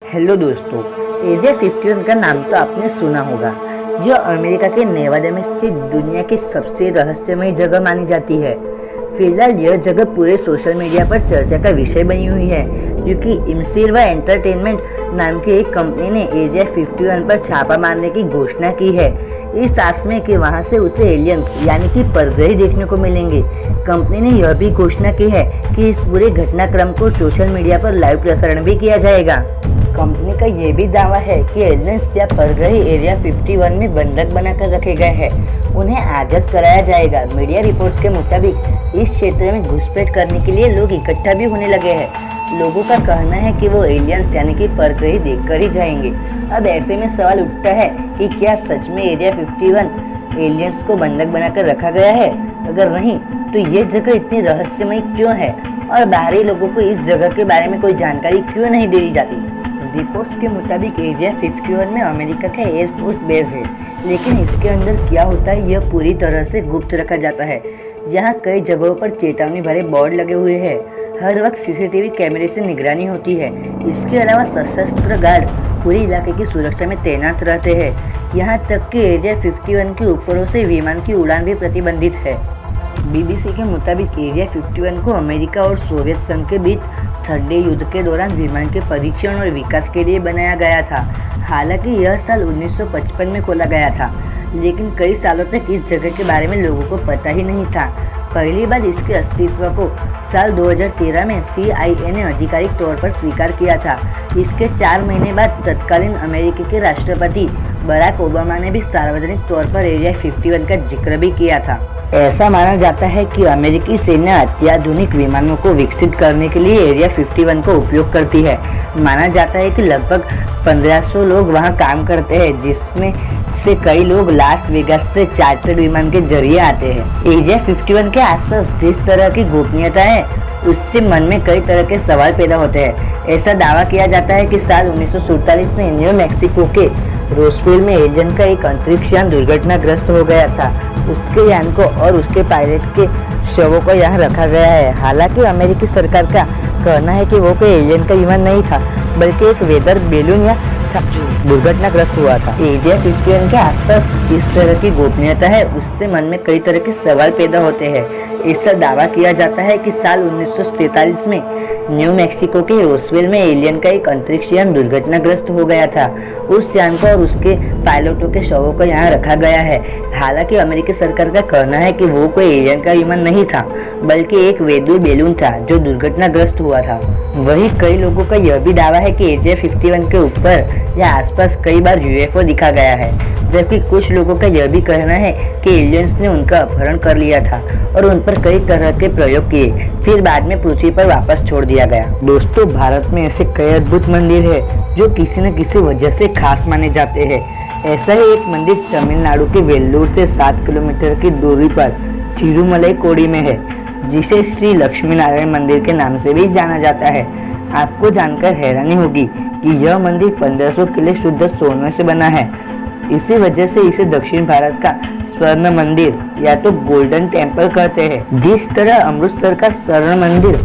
Hello दोस्तों, area 51 का नाम तो आपने सुना होगा। यह अमेरिका के नेवादा में स्थित दुनिया की सबसे रहस्यमय जगह मानी जाती है। फिलहाल यह जगह पूरे सोशल मीडिया पर चर्चा का विषय बनी हुई है, क्योंकि इमसिरवा एंटरटेनमेंट नाम की एक कंपनी ने एरिया 51 पर छापा मारने की घोषणा की है, इस आस में कि वहां से उसे एलियंस यानी कि परग्रही देखने को मिलेंगे। कंपनी ने यह भी घोषणा की है कि इस पूरे घटनाक्रम को सोशल मीडिया पर लाइव प्रसारण भी किया जाएगा। कंपनी का ये भी दावा है कि एलियंस या परग्रही एरिया 51 में बंधक बनाकर रखे गए हैं, उन्हें आजाद कराया जाएगा। मीडिया रिपोर्ट्स के मुताबिक इस क्षेत्र में घुसपैठ करने के लिए लोग इकट्ठा भी होने लगे हैं। लोगों का कहना है कि वो एलियंस यानी कि परग्रही देखकर ही जाएंगे। अब ऐसे में सवाल उठता है कि क्या सच में एरिया 51 एलियंस को बंधक बनाकर रखा गया है? अगर नहीं तो ये जगह इतनी रहस्यमय क्यों है और बाहरी लोगों को इस जगह के बारे में कोई जानकारी क्यों नहीं दी जाती? रिपोर्ट्स के मुताबिक एरिया 51 में अमेरिका का एयरफोर्स बेस है, लेकिन इसके अंदर क्या होता है यह पूरी तरह से गुप्त रखा जाता है। यहाँ कई जगहों पर चेतावनी भरे बोर्ड लगे हुए हैं। हर वक्त सीसीटीवी कैमरे से निगरानी होती है। इसके अलावा सशस्त्र गार्ड पूरे इलाके की सुरक्षा में तैनात रहते हैं। यहाँ तक कि एरिया 51 के ऊपरों से विमान की उड़ान भी प्रतिबंधित है। बीबीसी के मुताबिक एरिया 51 को अमेरिका और सोवियत संघ के बीच ठंडे युद्ध के दौरान विमान के परीक्षण और विकास के लिए बनाया गया था। हालांकि यह साल 1955 में खोला गया था, लेकिन कई सालों तक इस जगह के बारे में लोगों को पता ही नहीं था। पहली बार इसके अस्तित्व को साल 2013 में CIA ने आधिकारिक तौर पर स्वीकार किया था। इसके 4 महीने बाद तत्कालीन अमेरिकी के राष्ट्रपति बराक ओबामा ने भी सार्वजनिक तौर पर एरिया 51 का जिक्र भी किया था। ऐसा माना जाता है कि अमेरिकी सेना अत्याधुनिक विमानों को विकसित करने के लिए एरिया 51 का उपयोग करती है। माना जाता है कि लगभग 1500 लोग वहां काम करते हैं, जिसमें से कई लोग लास वेगास से चार्टर्ड विमान के जरिए आते हैं। एरिया 51 के आसपास जिस तरह की गोपनीयता है, उससे मन में कई तरह के सवाल पैदा होते हैं। ऐसा दावा किया जाता है कि साल 1947 में न्यू मैक्सिको के रोसवेल में एलियन का एक अंतरिक्ष यान दुर्घटनाग्रस्त हो गया था। उसके यान को और उसके पायलट के शवों को यहाँ रखा गया है। हालांकि अमेरिकी सरकार का कहना है कि वो कोई एलियन का विमान नहीं था, बल्कि एक वेदर बेलून या जो दुर्घटनाग्रस्त हुआ था। एरिया 51 के आसपास इस तरह की गोपनीयता है, उससे मन में कई तरह के सवाल पैदा होते हैं। ऐसा दावा किया जाता है कि साल 1947 में न्यू मैक्सिको के रोसवेल में एलियन का एक अंतरिक्ष यान दुर्घटनाग्रस्त हो गया था। उस यान को और उसके पायलटों के शवों को यहाँ रखा गया है। हालांकि अमेरिकी सरकार का कहना है कि वो कोई एलियन का विमान नहीं था, बल्कि एक वेदर बेलून था जो दुर्घटनाग्रस्त हुआ था। वहीं कई लोगों का यह भी दावा है कि एरिया 51 के ऊपर या आसपास कई बार UFO दिखा गया है, जबकि कुछ लोगों का यह भी कहना है कि एलियंस ने उनका अपहरण कर लिया था और उन पर कई तरह के प्रयोग किए, फिर बाद में पृथ्वी पर वापस छोड़ दिया गया। दोस्तों, भारत में ऐसे कई अद्भुत मंदिर है जो किसी न किसी वजह से खास माने जाते हैं। ऐसा ही एक मंदिर तमिलनाडु के वेल्लोर से 7 किलोमीटर की दूरी पर तिरुमलाई कोडी में है, जिसे श्री लक्ष्मी नारायण मंदिर के नाम से भी जाना जाता है। आपको जानकर हैरानी होगी कि यह मंदिर 1500 किलो शुद्ध सोने से बना है। इसी वजह से इसे दक्षिण भारत का स्वर्ण मंदिर या तो गोल्डन टेम्पल कहते हैं। जिस तरह अमृतसर का स्वर्ण मंदिर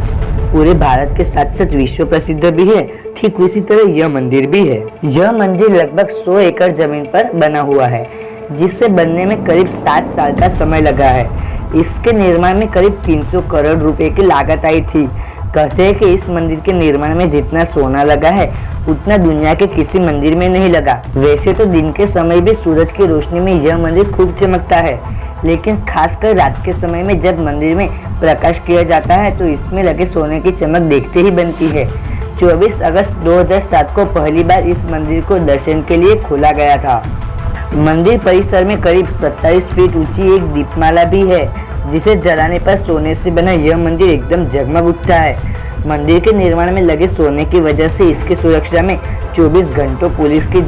पूरे भारत के साथ साथ विश्व प्रसिद्ध भी है, ठीक उसी तरह यह मंदिर भी है। यह मंदिर लगभग 100 एकड़ जमीन पर बना हुआ है, जिससे बनने में करीब 7 साल का समय लगा है। इसके निर्माण में करीब 300 करोड़ रुपए की लागत आई थी। कहते हैं कि इस मंदिर के निर्माण में जितना सोना लगा है, उतना दुनिया के किसी मंदिर में नहीं लगा। वैसे तो दिन के समय भी सूरज की रोशनी में यह मंदिर खूब चमकता है, लेकिन खासकर रात के समय में जब मंदिर में प्रकाश किया जाता है तो इसमें लगे सोने की चमक देखते ही बनती है। 24 अगस्त 2007 को पहली बार इस मंदिर को दर्शन के लिए खोला गया था। मंदिर परिसर में करीब 27 फीट ऊंची एक दीपमाला भी है, जिसे जलाने पर सोने से बना यह मंदिर एकदम जगमग उठता है। मंदिर के निर्माण में लगे सोने की वजह से इसकी सुरक्षा में 24 घंटों पुलिस के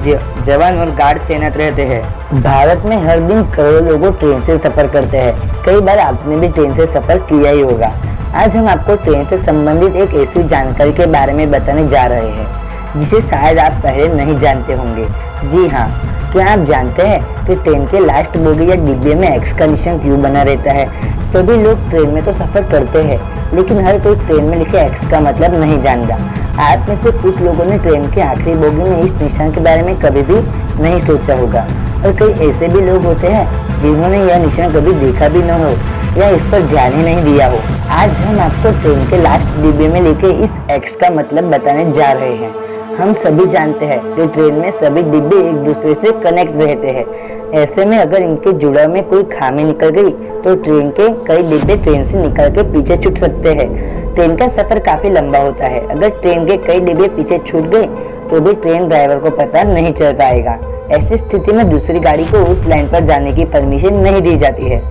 जवान और गार्ड तैनात रहते हैं। भारत में हर दिन करोड़ों लोग ट्रेन से सफर करते हैं। कई बार आपने भी ट्रेन से सफर किया ही होगा। आज हम आपको ट्रेन से संबंधित एक ऐसी जानकारी के बारे में बताने जा रहे हैं, जिसे शायद आप पहले नहीं जानते होंगे। जी हाँ, क्या आप जानते हैं कि ट्रेन के लास्ट बोगी या डिब्बे में एक्स का निशान क्यों बना रहता है? सभी लोग ट्रेन में तो सफर करते हैं, लेकिन हर कोई ट्रेन में लिखे एक्स का मतलब नहीं जानता। आप में से कुछ लोगों ने ट्रेन के आखिरी बोगी में इस निशान के बारे में कभी भी नहीं सोचा होगा, और कई ऐसे भी लोग होते हैं जिन्होंने यह निशान कभी देखा भी न हो या इस पर ध्यान ही नहीं दिया हो। आज हम आपको ट्रेन के लास्ट डिब्बे में लेके इस एक्स का मतलब बताने जा रहे हैं। हम सभी जानते हैं कि ट्रेन में सभी डिब्बे एक दूसरे से कनेक्ट रहते हैं। ऐसे में अगर इनके जुड़ाव में कोई खामी निकल गई तो ट्रेन के कई डिब्बे ट्रेन से निकल के पीछे छूट सकते हैं। ट्रेन का सफर काफी लंबा होता है। अगर ट्रेन के कई डिब्बे पीछे छूट गए तो भी ट्रेन ड्राइवर को पता नहीं चल पाएगा। ऐसी स्थिति में दूसरी गाड़ी को उस लाइन पर जाने की परमिशन नहीं दी जाती है।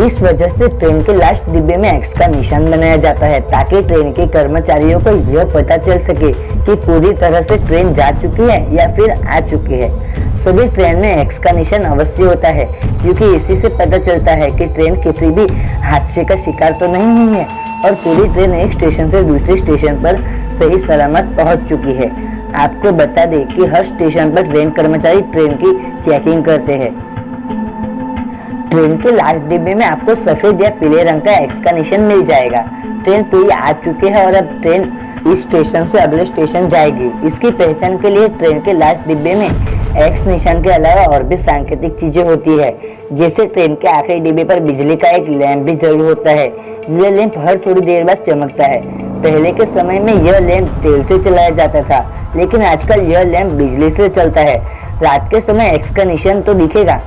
इस वजह से ट्रेन के लास्ट डिब्बे में एक्स का निशान बनाया जाता है, ताकि ट्रेन के कर्मचारियों को यह पता चल सके कि पूरी तरह से ट्रेन जा चुकी है या फिर आ चुकी है। सभी ट्रेन में एक्स का निशान अवश्य होता है, क्योंकि इसी से पता चलता है कि ट्रेन किसी भी हादसे का शिकार तो नहीं हुई है और पूरी ट्रेन एक स्टेशन से दूसरे स्टेशन पर सही सलामत पहुंच चुकी है। आपको बता दें कि हर स्टेशन पर ट्रेन कर्मचारी ट्रेन की चेकिंग करते हैं। ट्रेन के लास्ट डिब्बे में आपको सफेद या पीले रंग का एक्स का निशान मिल जाएगा। ट्रेन पूरी आ चुकी है और अब ट्रेन इस स्टेशन से अगले स्टेशन जाएगी। इसकी पहचान के लिए ट्रेन के लास्ट डिब्बे में एक्स निशान के अलावा और भी सांकेतिक चीजें होती है, जैसे ट्रेन के आखिरी डिब्बे पर बिजली का एक लैंप भी जरूर होता है। यह लैंप हर थोड़ी देर बाद चमकता है। पहले के समय में यह लैंप तेल से चलाया जाता था, लेकिन आजकल यह लैंप बिजली से चलता है। रात के समय एक्स का निशान तो दिखेगा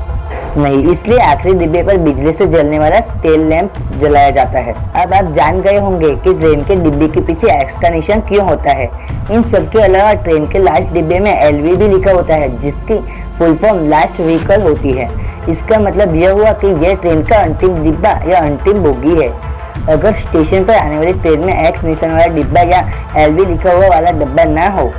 नहीं, इसलिए आखिरी डिब्बे पर बिजली से जलने वाला टेल लैंप जलाया जाता है। अब आप जान गए होंगे कि ट्रेन के डिब्बे के पीछे एक्स का निशान क्यों होता है। इन सब के अलावा ट्रेन के लास्ट डिब्बे में एलवी भी लिखा होता है, जिसकी फुल फॉर्म लास्ट व्हीकल होती है। इसका मतलब यह हुआ कि यह ट्रेन का अंतिम डिब्बा या अंतिम बोगी है। अगर स्टेशन पर आने वाली ट्रेन में एक्स निशान वाला डिब्बा या एलवी लिखा हुआ वाला डिब्बा ना हो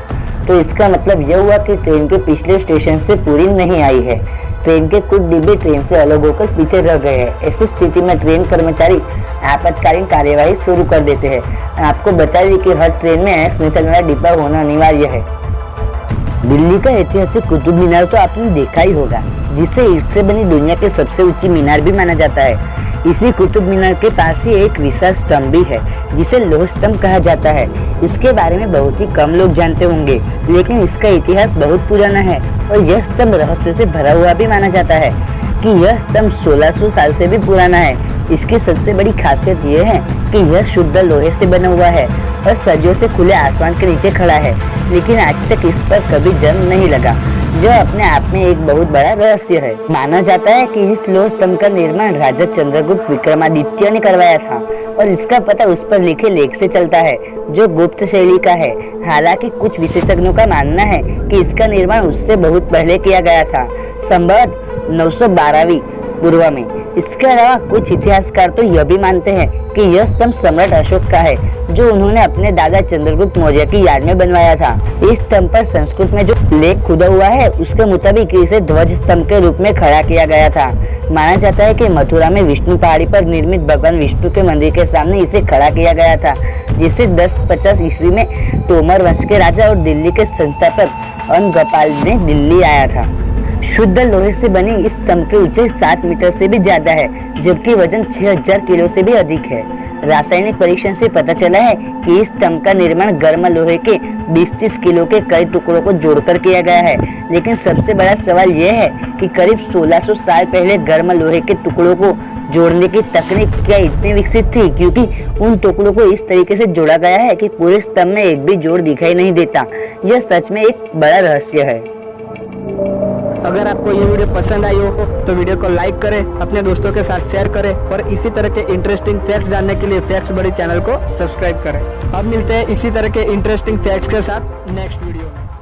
तो इसका मतलब यह हुआ कि ट्रेन के पिछले स्टेशन से पूरी नहीं आई है। ट्रेन के कुछ डिब्बे ट्रेन से अलग होकर पीछे रह गए हैं। ऐसी स्थिति में ट्रेन कर्मचारी आपातकालीन कार्यवाही शुरू कर देते हैं। आपको बता दें कि हर ट्रेन में एक्स निशान वाला डिब्बा होना अनिवार्य है। दिल्ली का ऐतिहासिक कुतुब मीनार तो आपने देखा ही होगा, जिसे ईंट से बनी दुनिया की सबसे ऊंची मीनार भी माना जाता है। इसी कुतुब मीनार के पास ही एक विशाल स्तंभ भी है, जिसे लौह स्तंभ कहा जाता है। इसके बारे में बहुत ही कम लोग जानते होंगे, लेकिन इसका इतिहास बहुत पुराना है और यह स्तंभ रहस्य से भरा हुआ भी माना जाता है कि यह स्तंभ 1600 साल से भी पुराना है। इसकी सबसे बड़ी खासियत यह है कि यह शुद्ध लोहे से बना हुआ है और सदियों से खुले आसमान के नीचे खड़ा है, लेकिन आज तक इस पर कभी जंग नहीं लगा, जो अपने आप में एक बहुत बड़ा रहस्य है। माना जाता है कि इस लौह स्तंभ का निर्माण राजा चंद्रगुप्त विक्रमादित्य ने करवाया था और इसका पता उस पर लिखे लेख से चलता है, जो गुप्त शैली का है। हालांकि कुछ विशेषज्ञों का मानना है कि इसका निर्माण उससे बहुत पहले किया गया था, संभवतः 912वीं पूर्व में। इसके अलावा कुछ इतिहासकार तो यह भी मानते हैं कि यह स्तंभ सम्राट अशोक का है, जो उन्होंने अपने दादा चंद्रगुप्त मौर्य की याद में बनवाया था। इस स्तंभ पर संस्कृत में जो लेख खुदा हुआ है, उसके मुताबिक इसे ध्वज स्तंभ के रूप में खड़ा किया गया था। माना जाता है कि मथुरा में विष्णु पहाड़ी पर निर्मित भगवान विष्णु के मंदिर के सामने इसे खड़ा किया गया था, जिसे 1050 ईस्वी में तोमर वंश के राजा और दिल्ली के संस्थापक अनगपाल ने दिल्ली आया था। शुद्ध लोहे से बनी इस स्तंभ की ऊंचाई 7 मीटर से भी ज्यादा है, जबकि वजन 6000 किलो से भी अधिक है। रासायनिक परीक्षण से पता चला है कि इस स्तंभ का निर्माण गर्म लोहे के 20-30 किलो के कई टुकड़ों को जोड़कर किया गया है। लेकिन सबसे बड़ा सवाल यह है कि करीब 1600 साल पहले गर्म लोहे के टुकड़ों को जोड़ने की तकनीक क्या इतनी विकसित थी, क्योंकि उन टुकड़ों को इस तरीके से जोड़ा गया है कि पूरे स्तंभ में एक भी जोड़ दिखाई नहीं देता। यह सच में एक बड़ा रहस्य है। अगर आपको ये वीडियो पसंद आई हो तो वीडियो को लाइक करें, अपने दोस्तों के साथ शेयर करें और इसी तरह के इंटरेस्टिंग फैक्ट्स जानने के लिए फैक्ट्स बड़ी चैनल को सब्सक्राइब करें। अब मिलते हैं इसी तरह के इंटरेस्टिंग फैक्ट्स के साथ नेक्स्ट वीडियो में।